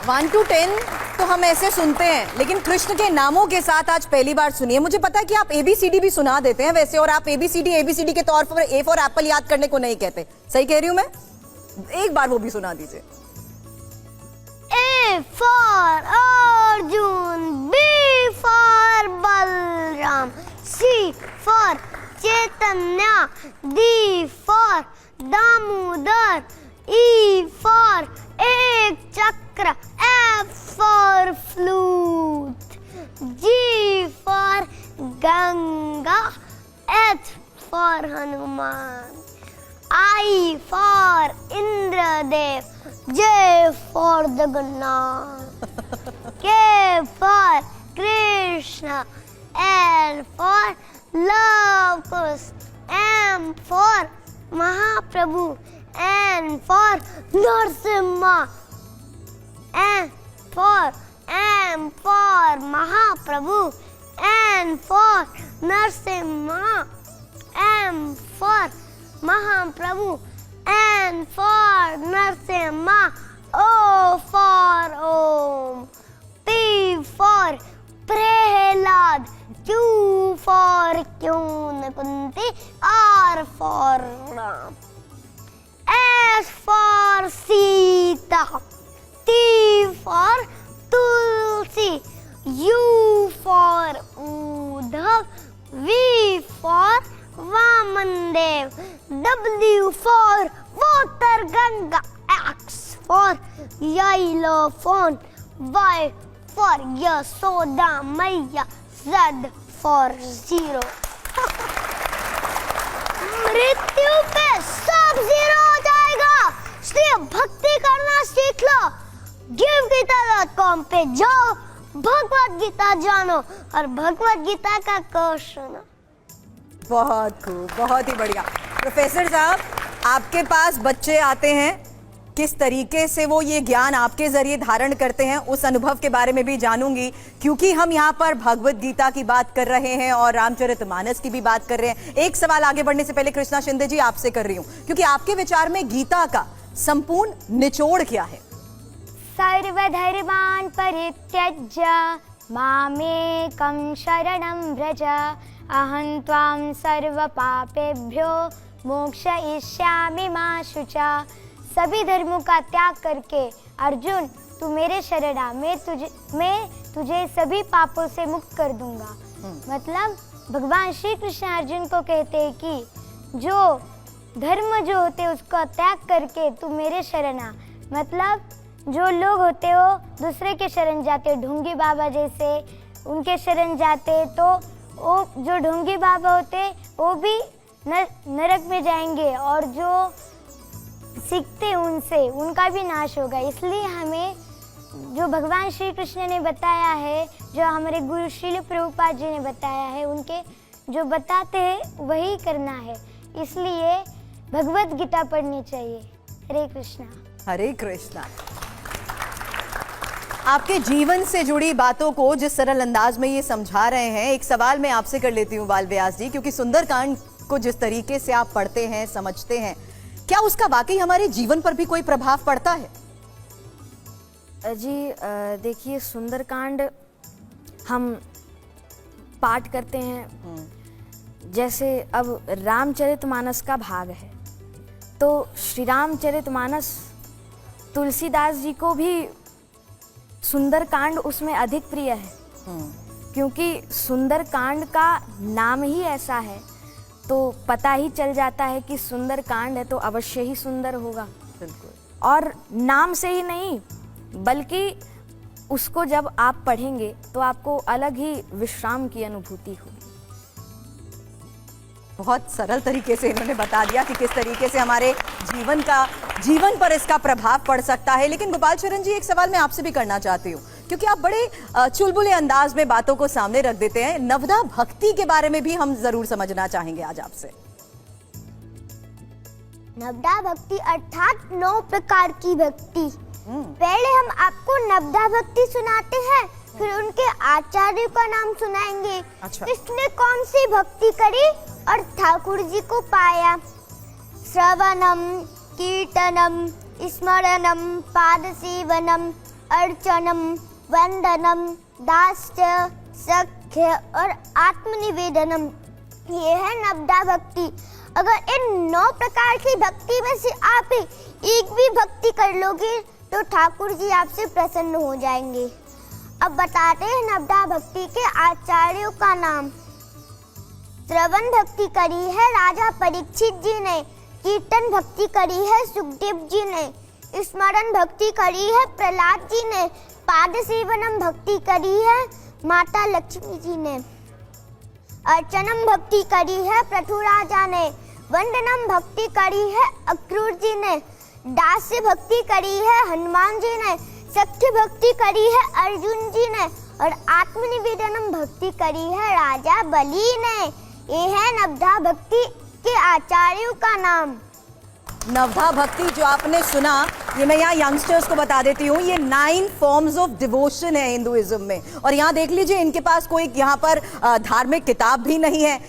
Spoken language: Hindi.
1 to 10 तो हम ऐसे सुनते हैं, लेकिन कृष्ण के नामों के साथ आज पहली बार सुनिए। मुझे पता है कि आप ABCD भी सुना देते हैं वैसे, और आप ABCD के तौर पर A फॉर एप्पल याद करने को नहीं कहते। सही कह रही हूं मैं? एक बार वो भी सुना दीजिए। A for Arjun, B for Balram, C for Chaitanya, D for Damodar, E for एक चक्र, F for flute, G for Ganga, H for Hanuman, I for Indradev, J for Jagannath, K for Krishna, L for Luv Kush, M for Mahaprabhu, N for Narasimha, M for Mahaprabhu, N for Narasimha, M for Mahaprabhu, N for Narasimha, O for Om, P for Prahlad, Q for क्यों Kunti, R for Ram, S for Sita, T for Tulsi, U for Uddhav, V for Vamandev, W for water Ganga, X for xylophone, Y for Yashoda मैया, Z for zero। मृत्यु पे सब जीरो हो जाएगा, इसलिए भक्ति करना सीख लो। givegita.com पे जाओ, भगवत गीता जानो और भगवत गीता का कोर्स सुनो। बहुत खूब, बहुत ही बढ़िया। प्रोफेसर साहब, आपके पास बच्चे आते हैं, किस तरीके से वो ये ज्ञान आपके जरिए धारण करते हैं, उस अनुभव के बारे में भी जानूंगी, क्योंकि हम यहाँ पर भगवत गीता की बात कर रहे हैं और रामचरितमानस की भी बात कर रहे हैं। एक सवाल आगे बढ़ने से पहले कृष्णा शिंदे जी आपसे कर रही हूँ, क्योंकि आपके विचार में गीता का संपूर्ण निचोड़ क्या है? सर्वधर्मान् परित्यज्य मामेकं शरणं व्रज, अहं त्वां सर्वपापेभ्यो मोक्षयिष्यामि मा शुचा। सभी धर्मों का त्याग करके अर्जुन तू मेरे शरण आ, मैं तुझे सभी पापों से मुक्त कर दूंगा। मतलब भगवान श्री कृष्ण अर्जुन को कहते हैं कि जो धर्म जो होते हैं उसका त्याग करके तू मेरे शरण आ। मतलब जो लोग होते हो दूसरे के शरण जाते, ढोंगी बाबा जैसे उनके शरण जाते, तो वो जो ढोंगी बाबा होते वो भी नरक में जाएंगे, और जो सीखते उनसे उनका भी नाश होगा। इसलिए हमें जो भगवान श्री कृष्ण ने बताया है, जो हमारे गुरु श्रील प्रभुपाद जी ने बताया है, उनके जो बताते हैं वही करना है। इसलिए भगवत गीता पढ़नी चाहिए। हरे कृष्णा। हरे कृष्णा। आपके जीवन से जुड़ी बातों को जिस सरल अंदाज में ये समझा रहे हैं, एक सवाल मैं आपसे कर लेती हूँ बाल व्यास जी, क्योंकि सुंदरकांड को जिस तरीके से आप पढ़ते हैं, समझते हैं, क्या उसका वाकई हमारे जीवन पर भी कोई प्रभाव पड़ता है? जी देखिए, सुंदरकांड हम पाठ करते हैं, जैसे अब रामचरितमानस का भाग है, तो श्री रामचरितमानस तुलसीदास जी को भी सुंदरकांड उसमें अधिक प्रिय है, क्योंकि सुंदरकांड का नाम ही ऐसा है, तो पता ही चल जाता है कि सुंदरकांड है तो अवश्य ही सुंदर होगा। बिल्कुल। और नाम से ही नहीं, बल्कि उसको जब आप पढ़ेंगे तो आपको अलग ही विश्राम की अनुभूति होगी। बहुत सरल तरीके से इन्होंने बता दिया कि किस तरीके से हमारे जीवन पर इसका प्रभाव पड़ सकता है। लेकिन गोपाल चरण जी, एक सवाल मैं आपसे भी करना चाहती हूँ, क्योंकि आप बड़े चुलबुले अंदाज में बातों को सामने रख देते हैं। नवदा भक्ति के बारे में भी हम जरूर समझना चाहेंगे आज आपसे। नवदा भक्ति अर्थात 9 प्रकार की भक्ति। पहले हम आपको नवदा भक्ति सुनाते हैं, फिर उनके आचार्य का नाम सुनाएंगे। अच्छा। किसने कौन सी भक्ति करी और ठाकुर जी को पाया। श्रवणम, कीर्तनम, स्मरणम, पाद सेवनम, अर्चनम, वंदनम, दास्य, सख्य और आत्मनिवेदनम, ये है नवदा भक्ति। अगर इन 9 प्रकार की भक्ति में से आप एक भी भक्ति कर लोगे तो ठाकुर जी आपसे प्रसन्न हो जाएंगे। अब बताते हैं नवदा भक्ति के आचार्यों का नाम। श्रवण भक्ति करी है राजा परीक्षित जी ने, कीर्तन भक्ति करी है सुखदेव जी ने, स्मरण भक्ति करी है प्रहलाद जी ने, पाद सेवनम भक्ति करी है माता लक्ष्मी जी ने, अर्चनम भक्ति करी है पृथुराजा ने, वंदनम भक्ति करी है अक्रूर जी ने, दास्य भक्ति करी है हनुमान जी ने, सख्य भक्ति करी है अर्जुन जी ने और आत्मनिवेदनम भक्ति करी है राजा बलि ने। ये है नवदा भक्ति के आचार्यों का नाम। नवदा भक्ति जो आपने सुना, ये मैं यहाँ यंगस्टर्स को बता देती हूँ, ये 9 फॉर्म्स ऑफ डिवोशन है हिंदुइज्म में। और यहाँ देख लीजिए, इनके पास कोई यहाँ पर धार्मिक किताब भी नहीं है।